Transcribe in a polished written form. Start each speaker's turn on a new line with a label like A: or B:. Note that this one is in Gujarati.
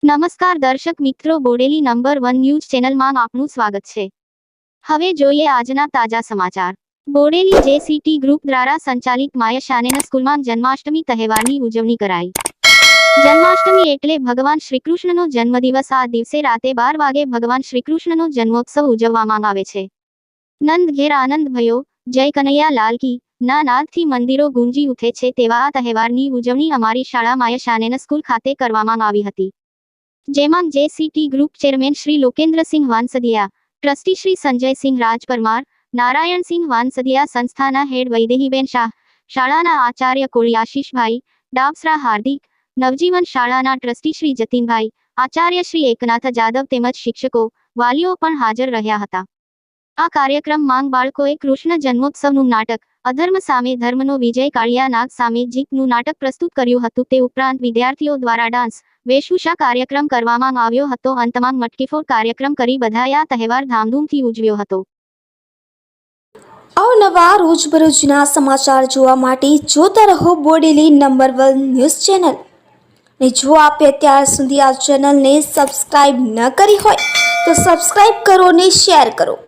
A: નમસ્કાર દર્શક મિત્રો, બોડેલી નંબર 1 ન્યૂઝ ચેનલમાં આપનું સ્વાગત છે। હવે જોઈએ આજના તાજા સમાચાર। બોડેલી જેસીટી ગ્રુપ દ્વારા સંચાલિત માયશાનેન સ્કૂલમાં જન્માષ્ટમી તહેવારની ઉજવણી કરાઈ। જન્માષ્ટમી એટલે ભગવાન શ્રીકૃષ્ણનો જન્મદિવસ। આ દિવસે રાતે 12 વાગે ભગવાન શ્રીકૃષ્ણનો જન્મોત્સવ ઉજવવામાં આવે છે। નંદ ઘેર આનંદ ભયો, જય કનૈયા લાલ કી ના નાદથી મંદિરો ગુંજી ઉઠે છે। તેવા આ તહેવારની ઉજવણી અમારી શાળા માયશાનેન સ્કૂલ ખાતે કરવામાં આવી હતી, જેમાં JCT group chairman Shri Lokendrasinh Vansadiya, trustee Shri Sanjaysinh Rajparmar, Narayansinh Vansadiya, સંસ્થાના હેડ વૈદેહીબેન શાહ, શાળાના આચાર્ય કોળી આશીષભાઈ, ડાબસરા હાર્દિક, નવજીવન શાળાના ટ્રસ્ટી શ્રી જતીનભાઈ, આચાર્ય શ્રી એકનાથ જાદવ તેમજ શિક્ષકો, વાલીઓ પણ હાજર રહ્યા હતા। આ કાર્યક્રમમાં બાળકોએ કૃષ્ણ જન્મોત્સવનું નાટક, અધર્મ સામે ધર્મનો વિજય, કાળિયા નાગ સામે જીતનું નાટક પ્રસ્તુત કર્યું હતું। તે ઉપરાંત વિદ્યાર્થીઓ દ્વારા ડાન્સ, વેશભૂષા કાર્યક્રમ કરવામાં આવ્યો હતો। અંતમાં મટકીફોડ કાર્યક્રમ કરી બધાએ આ તહેવાર ધામધૂમથી ઉજવ્યો હતો।
B: અવનવા રોજબરોજના સમાચાર જોવા માટે જોતા રહો બોડેલી નંબર 1 ન્યૂઝ ચેનલ। ને જો આપે અત્યાર સુધી આ ચેનલને સબસ્ક્રાઇબ ન કરી હોય તો સબસ્ક્રાઇબ કરો અને શેર કરો।